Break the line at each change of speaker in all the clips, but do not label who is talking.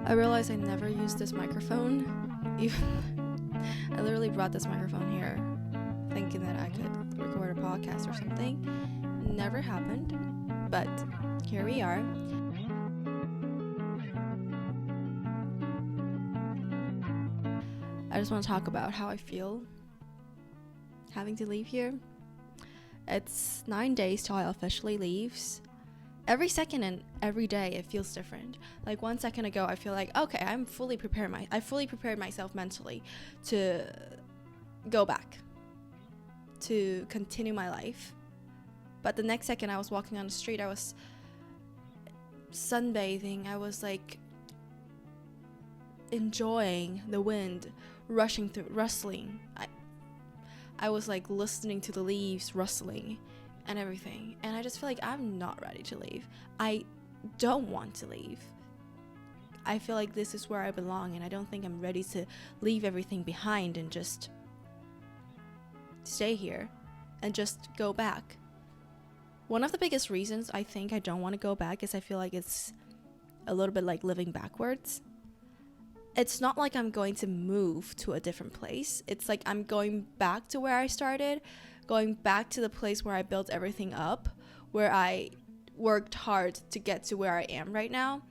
I realized I never used this microphone. Even I literally brought this microphone here thinking that I could record a podcast or something. Never happened, but here we are. I just want to talk about how I feel having to leave here. It's 9 days till I officially leaves. Every second and every day it feels different. Like 1 second ago I feel like, okay, I fully prepared myself mentally to go back, to continue my life. But the next second I was walking on the street, I was sunbathing, I was like enjoying the wind rushing through, rustling. I was like listening to the leaves rustling and everything, and I just feel like I'm not ready to leave. I don't want to leave. I feel like this is where I belong, and I don't think I'm ready to leave everything behind and just stay here and just go back. One of the biggest reasons I think I don't want to go back is I feel like it's a little bit like living backwards. It's not like I'm going to move to a different place. It's like I'm going back to where I started, going back to the place where I built everything up, where I worked hard to get to where I am right now.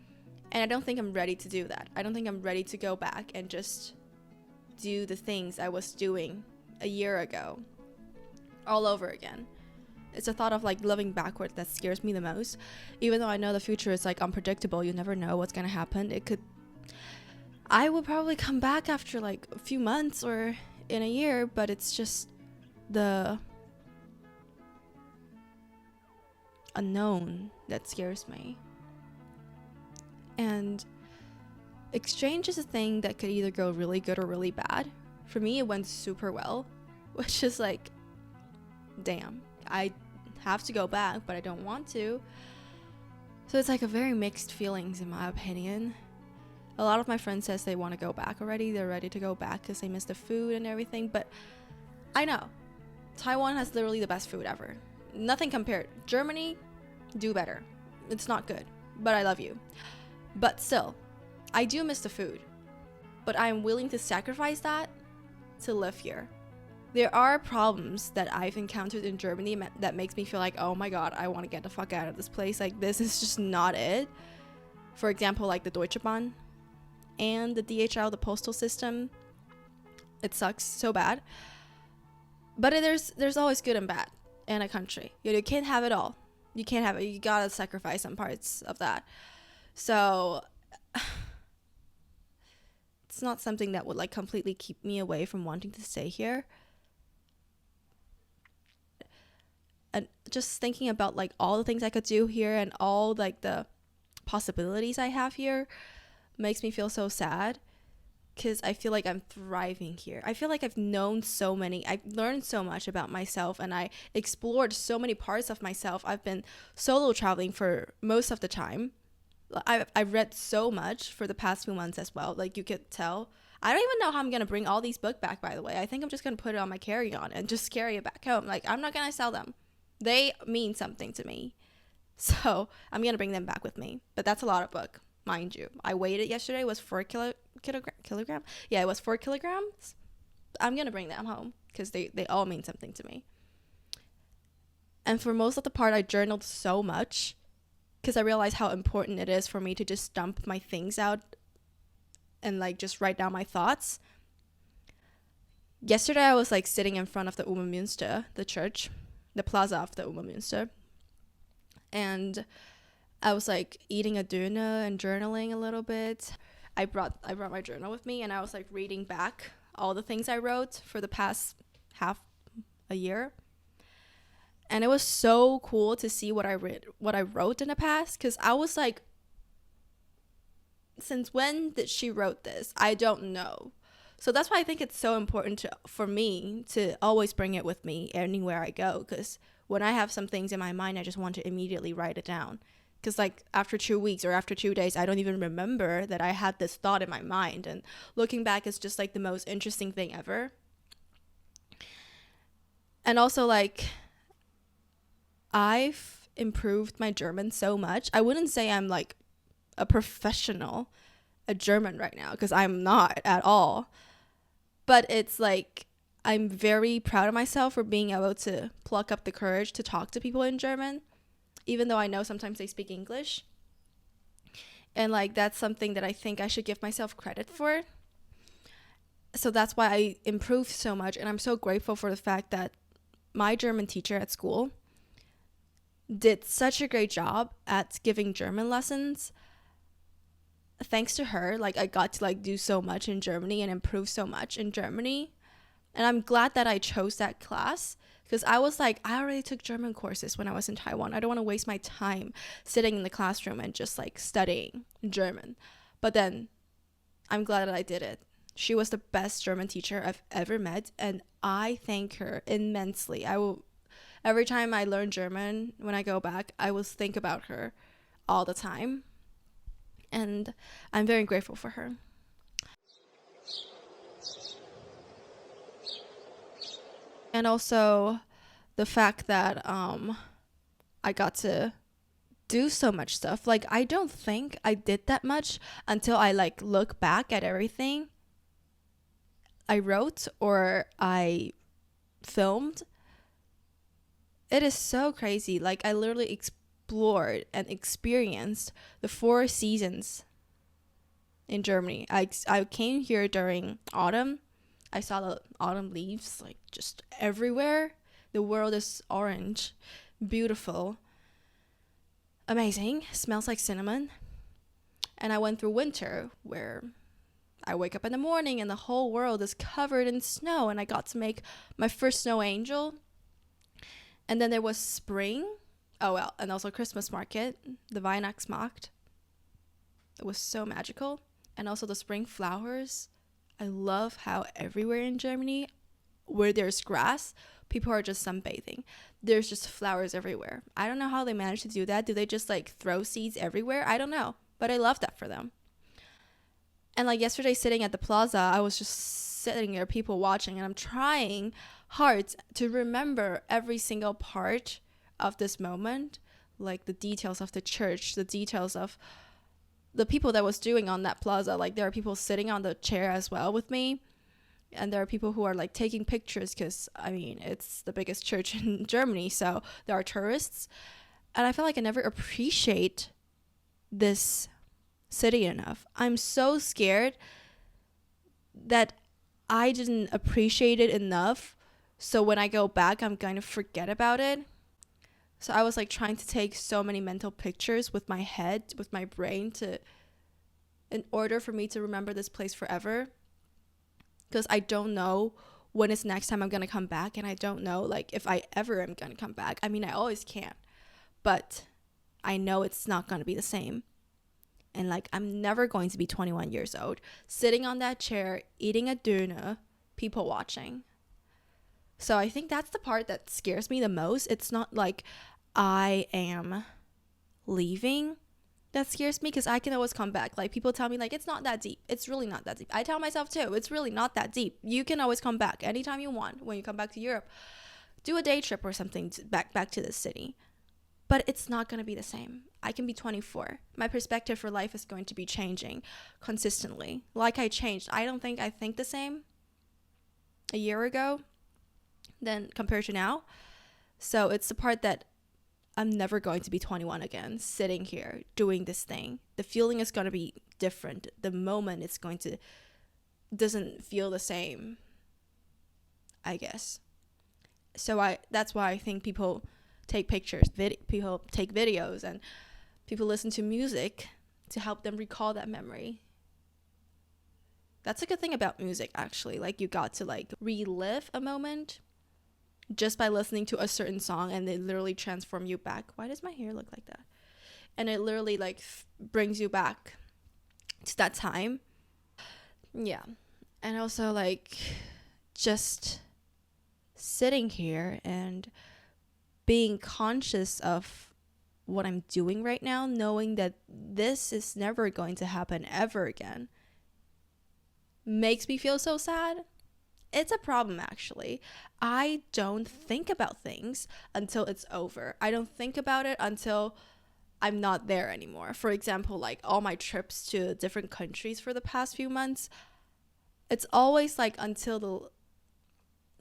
And I don't think I'm ready to do that. I don't think I'm ready to go back and just do the things I was doing a year ago all over again. It's a thought of like living backwards that scares me the most. Even though I know the future is like unpredictable, you never know what's going to happen. I will probably come back after like a few months or in a year, but it's just the unknown that scares me. And exchange is a thing that could either go really good or really bad. For me, it went super well, which is like, damn, I have to go back, but I don't want to. So it's like a very mixed feelings in my opinion. A lot of my friends says they want to go back already. They're ready to go back because they miss the food and everything. But I know Taiwan has literally the best food ever. Nothing compared. Germany, do better. It's not good, but I love you. But still, I do miss the food. But I am willing to sacrifice that to live here. There are problems that I've encountered in Germany that makes me feel like, oh my god, I want to get the fuck out of this place. Like, this is just not it. For example, like the Deutsche Bahn and the DHL, the postal system. It sucks so bad. But there's always good and bad in a country. You can't have it all. You can't have it. You gotta sacrifice some parts of that. So it's not something that would like completely keep me away from wanting to stay here. And just thinking about like all the things I could do here and all like the possibilities I have here makes me feel so sad, because I feel like I'm thriving here. I feel like I've learned so much about myself, and I explored so many parts of myself. I've been solo traveling for most of the time. I've read so much for the past few months as well. Like, you could tell. I don't even know how I'm going to bring all these books back, by the way. I think I'm just going to put it on my carry-on and just carry it back home. Like, I'm not going to sell them. They mean something to me. So I'm going to bring them back with me. But that's a lot of book, mind you. I weighed it yesterday. It was 4 kilogram. Yeah, it was 4 kilograms. I'm going to bring them home because they all mean something to me. And for most of the part, I journaled so much because I realized how important it is for me to just dump my things out and like just write down my thoughts. Yesterday, I was like sitting in front of the Ummemünster, the church, the plaza of the Ummemünster. And I was like eating a döner and journaling a little bit. I brought my journal with me, and I was like reading back all the things I wrote for the past half a year. And it was so cool to see what I wrote in the past, because I was like, since when did she wrote this? I don't know. So that's why I think it's so important for me to always bring it with me anywhere I go, because when I have some things in my mind, I just want to immediately write it down. Because like after 2 weeks or after 2 days, I don't even remember that I had this thought in my mind. And looking back is just like the most interesting thing ever. And also, like, I've improved my German so much. I wouldn't say I'm like a professional a German right now, because I'm not at all. But it's like I'm very proud of myself for being able to pluck up the courage to talk to people in German, even though I know sometimes they speak English. And like that's something that I think I should give myself credit for. So that's why I improved so much, and I'm so grateful for the fact that my German teacher at school did such a great job at giving German lessons. Thanks to her, like I got to like do so much in Germany and improve so much in Germany. And I'm glad that I chose that class, because I was like, I already took German courses when I was in Taiwan. I don't want to waste my time sitting in the classroom and just like studying German. But then I'm glad that I did it. She was the best German teacher I've ever met, and I thank her immensely. I will, every time I learn German, when I go back, I will think about her all the time. And I'm very grateful for her. And also the fact that I got to do so much stuff. Like I don't think I did that much until I like look back at everything I wrote or I filmed. It is so crazy. Like I literally explored and experienced the 4 seasons in Germany. I came here during autumn. I saw the autumn leaves like just everywhere. The world is orange, beautiful, amazing, smells like cinnamon. And I went through winter, where I wake up in the morning and the whole world is covered in snow, and I got to make my first snow angel. And then there was spring. Oh well, and also Christmas market, the Weihnachtsmarkt. It was so magical. And also the spring flowers. I love how everywhere in Germany, where there's grass, people are just sunbathing. There's just flowers everywhere. I don't know how they manage to do that. Do they just like throw seeds everywhere? I don't know. But I love that for them. And like yesterday sitting at the plaza, I was just sitting there, people watching, and I'm trying hard to remember every single part of this moment, like the details of the church, the details of the people that was doing on that plaza. Like there are people sitting on the chair as well with me, and there are people who are like taking pictures, because I mean it's the biggest church in Germany, so there are tourists. And I feel like I never appreciate this city enough. I'm so scared that I didn't appreciate it enough, so when I go back I'm going to forget about it. So I was like trying to take so many mental pictures with my head, with my brain, to in order for me to remember this place forever, because I don't know when is the next time I'm going to come back, and I don't know like if I ever am going to come back. I mean, I always can, but I know it's not going to be the same. And like I'm never going to be 21 years old sitting on that chair eating a döner, people watching. So I think that's the part that scares me the most. It's not like I am leaving that scares me, because I can always come back. Like people tell me like it's not that deep. It's really not that deep. I tell myself too, it's really not that deep. You can always come back anytime you want. When you come back to Europe, do a day trip or something back to the city. But it's not going to be the same. I can be 24. My perspective for life is going to be changing consistently. Like I changed. I don't think I think the same a year ago than compared to now. So it's the part that I'm never going to be 21 again, sitting here doing this thing. The feeling is going to be different. The moment it's going to doesn't feel the same, I guess. So that's why I think people take pictures, people take videos, and people listen to music to help them recall that memory. That's a good thing about music, actually. Like you got to like relive a moment just by listening to a certain song, and they literally transform you back. Why does my hair look like that? And it literally like brings you back to that time. Yeah. And also like just sitting here and being conscious of what I'm doing right now, knowing that this is never going to happen ever again, makes me feel so sad. It's a problem, actually. I don't think about things until it's over. I don't think about it until I'm not there anymore. For example, like all my trips to different countries for the past few months, it's always like until the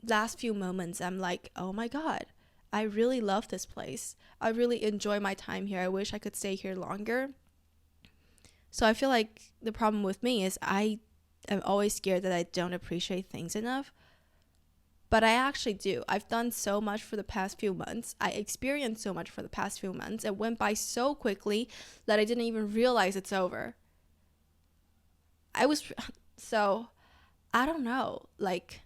last few moments, I'm like, oh my God, I really love this place. I really enjoy my time here. I wish I could stay here longer. So I feel like the problem with me is I am always scared that I don't appreciate things enough. But I actually do. I've done so much for the past few months. I experienced so much for the past few months. It went by so quickly that I didn't even realize it's over. So, I don't know. Like,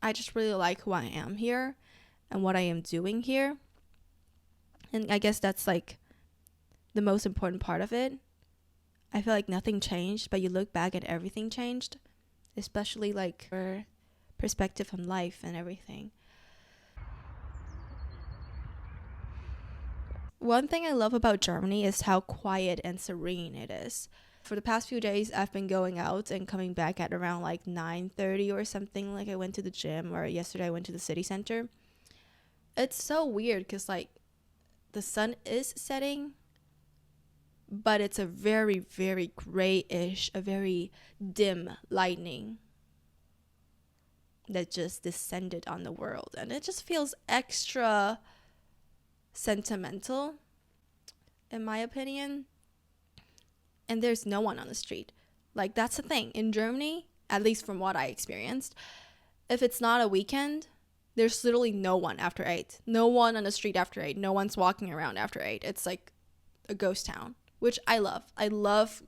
I just really like who I am here and what I am doing here. And I guess that's like the most important part of it. I feel like nothing changed, but you look back and everything changed, especially like your perspective on life and everything. One thing I love about Germany is how quiet and serene it is. For the past few days, I've been going out and coming back at around like 9:30 or something. Like I went to the gym, or yesterday I went to the city center. It's so weird because like the sun is setting, but it's a very, very grayish, a very dim lightning that just descended on the world. And it just feels extra sentimental, in my opinion. And there's no one on the street. Like, that's the thing. In Germany, at least from what I experienced, if it's not a weekend, there's literally no one after 8. No one on the street after 8. No one's walking around after 8. It's like a ghost town, which I love. I love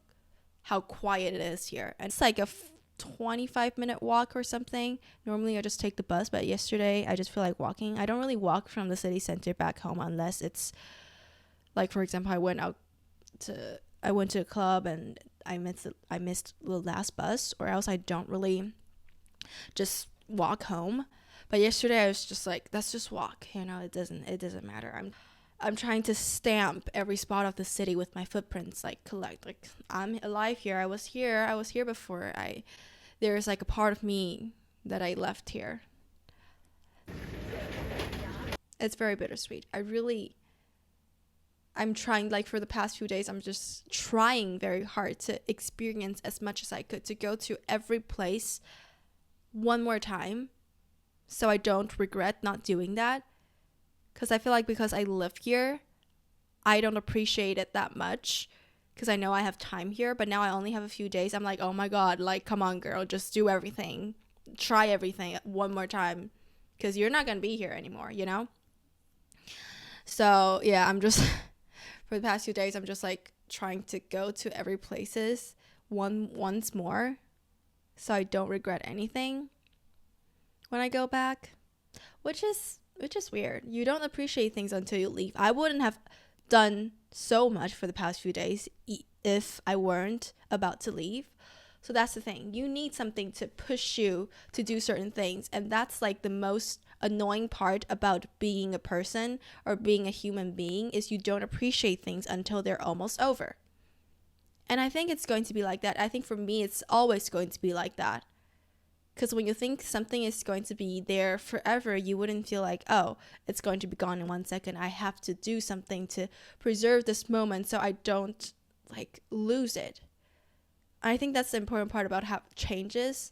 how quiet it is here. And it's like a 25-minute walk or something. Normally I just take the bus, but yesterday I just feel like walking. I don't really walk from the city center back home unless it's like, for example, I went to a club and I missed the last bus, or else I don't really just walk home. But yesterday I was just like, let's just walk, it doesn't matter. I'm trying to stamp every spot of the city with my footprints, like collect, like I'm alive here. I was here before. There's like a part of me that I left here. It's very bittersweet. I'm trying, like for the past few days, I'm just trying very hard to experience as much as I could, to go to every place one more time so I don't regret not doing that. Because I feel like because I live here, I don't appreciate it that much because I know I have time here. But now I only have a few days. I'm like, oh my God, like, come on, girl, just do everything. Try everything one more time because you're not going to be here anymore, So, yeah, I'm just, for the past few days, I'm just like trying to go to every places once more so I don't regret anything when I go back, which is weird. You don't appreciate things until you leave. I wouldn't have done so much for the past few days if I weren't about to leave. So that's the thing. You need something to push you to do certain things. And that's like the most annoying part about being a person or being a human being, is you don't appreciate things until they're almost over. And I think it's going to be like that. I think for me, it's always going to be like that. Because when you think something is going to be there forever, you wouldn't feel like, oh, it's going to be gone in 1 second. I have to do something to preserve this moment so I don't like lose it. I think that's the important part about how changes.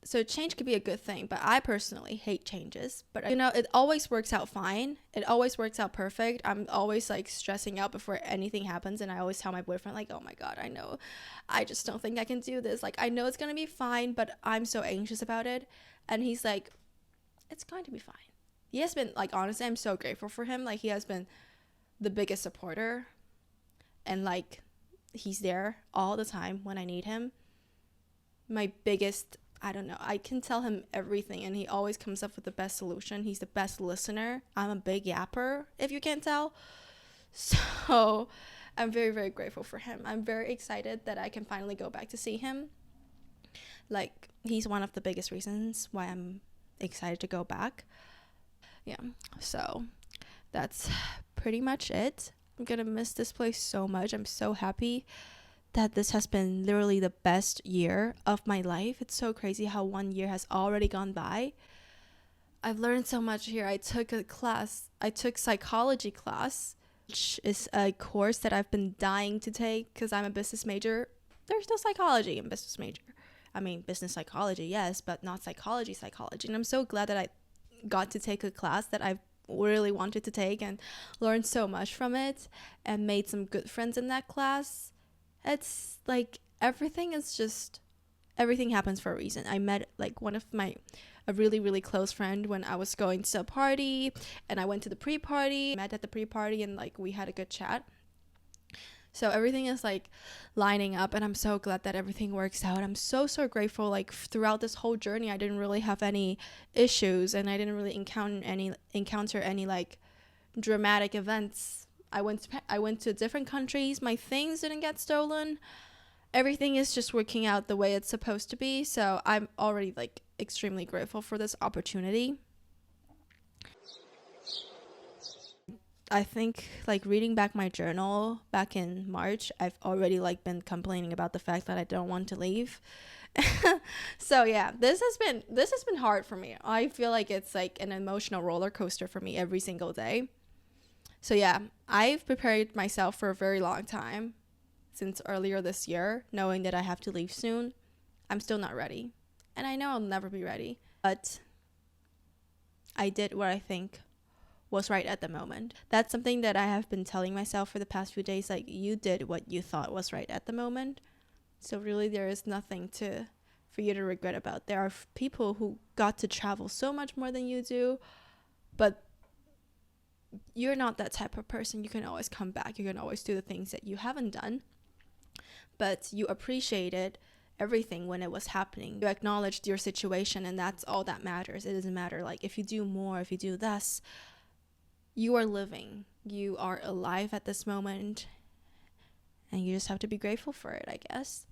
So change could be a good thing, but I personally hate changes. But it always works out fine. It always works out perfect. I'm always like stressing out before anything happens, and I always tell my boyfriend like, oh my God, I know, I just don't think I can do this. Like, I know it's gonna be fine, but I'm so anxious about it. And he's like, it's going to be fine. He has been, like, honestly, I'm so grateful for him. Like, he has been the biggest supporter, and like he's there all the time when I need him. My biggest, I don't know, I can tell him everything and he always comes up with the best solution. He's the best listener. I'm a big yapper, if you can't tell. So I'm very, very grateful for him. I'm very excited that I can finally go back to see him. Like, he's one of the biggest reasons why I'm excited to go back. Yeah, so that's pretty much it. I'm gonna miss this place so much. I'm so happy that this has been literally the best year of my life. It's so crazy how 1 year has already gone by. I've learned so much here. I took psychology class, which is a course that I've been dying to take because I'm a business major. There's no psychology in business major. I mean, business psychology, yes, but not psychology. And I'm so glad that I got to take a class that I really wanted to take and learned so much from it and made some good friends in that class. It's like everything happens for a reason. I met like a really, really close friend when I was going to a party, and I went to the pre-party, met at the pre-party, and like we had a good chat. So everything is like lining up, and I'm so glad that everything works out. I'm so grateful. Like throughout this whole journey, I didn't really have any issues, and I didn't really encounter any like dramatic events. I went to different countries. My things didn't get stolen. Everything is just working out the way it's supposed to be. So I'm already like extremely grateful for this opportunity. I think like reading back my journal back in March, I've already like been complaining about the fact that I don't want to leave. So yeah, this has been hard for me. I feel like it's like an emotional roller coaster for me every single day. So yeah, I've prepared myself for a very long time since earlier this year, knowing that I have to leave soon. I'm still not ready. And I know I'll never be ready, but I did what I think was right at the moment. That's something that I have been telling myself for the past few days, like you did what you thought was right at the moment. So really there is nothing for you to regret about. There are people who got to travel so much more than you do, but you're not that type of person. You can always come back. You can always do the things that you haven't done, but you appreciated everything when it was happening. You acknowledged your situation, and that's all that matters. It doesn't matter like if you do more, if you do less. You are living. You are alive at this moment, and you just have to be grateful for it, I guess.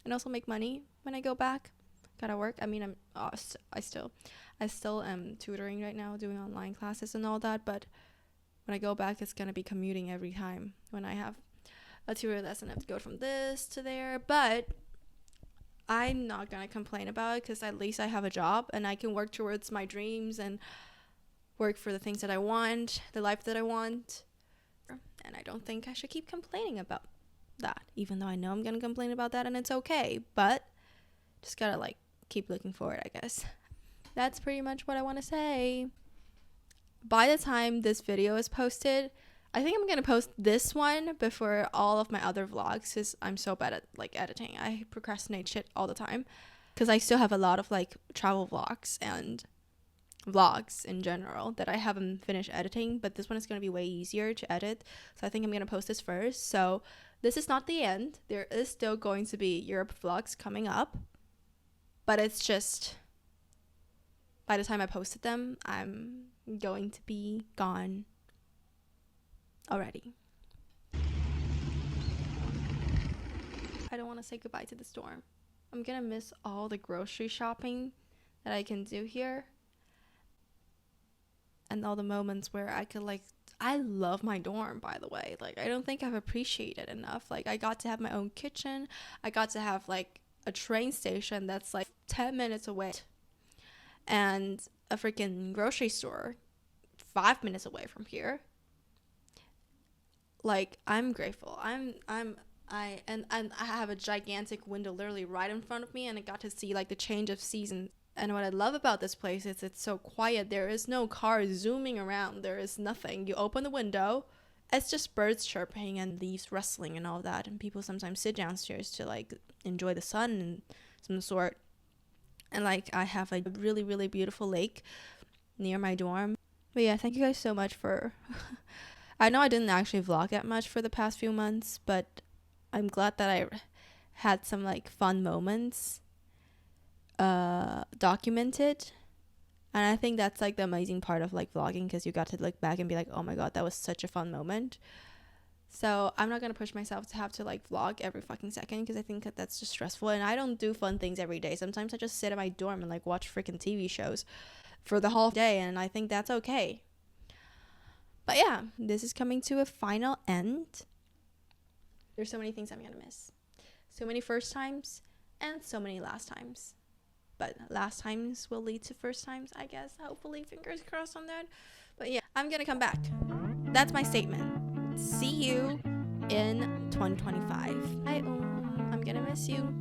And also make money when I go back. Gotta work. I mean, I still am tutoring right now, doing online classes and all that, but when I go back, it's gonna be commuting every time when I have a tutor lesson. I have to go from this to there, but I'm not gonna complain about it because at least I have a job and I can work towards my dreams and work for the things that I want, the life that I want. And I don't think I should keep complaining about that, even though I know I'm gonna complain about that, and it's okay, but just gotta like keep looking forward, I guess. That's pretty much what I want to say. By the time this video is posted, I think I'm gonna post this one before all of my other vlogs because I'm so bad at like editing. I procrastinate shit all the time because I still have a lot of like travel vlogs and vlogs in general that I haven't finished editing, but this one is going to be way easier to edit, so I think I'm going to post this first. So this is not the end. There is still going to be Europe vlogs coming up, but it's just by the time I posted them, I'm going to be gone already. I don't want to say goodbye to the storm. I'm gonna miss all the grocery shopping that I can do here, and all the moments where I could like, I love my dorm, by the way. Like, I don't think I've appreciated enough. Like, I got to have my own kitchen. I got to have like a train station that's like 10 minutes away, and a freaking grocery store 5 minutes away from here. Like, I'm grateful. I have a gigantic window literally right in front of me, and I got to see like the change of seasons. And what I love about this place is it's so quiet. There is no cars zooming around. There is nothing. You open the window, it's just birds chirping and leaves rustling and all that. And people sometimes sit downstairs to like enjoy the sun and some sort. And like I have a really, really beautiful lake near my dorm. But yeah, thank you guys so much for... I know I didn't actually vlog that much for the past few months, but I'm glad that I had some like fun moments documented. And I think that's like the amazing part of like vlogging, because you got to look back and be like, oh my god, that was such a fun moment. So I'm not gonna push myself to have to like vlog every fucking second, because I think that that's just stressful, and I don't do fun things every day. Sometimes I just sit at my dorm and like watch freaking TV shows for the whole day, and I think that's okay. But yeah, this is coming to a final end. There's so many things I'm gonna miss. So many first times, and so many last times. But last times will lead to first times, I guess. Hopefully, fingers crossed on that. But yeah, I'm gonna come back. That's my statement. See you in 2025. I'm gonna miss you.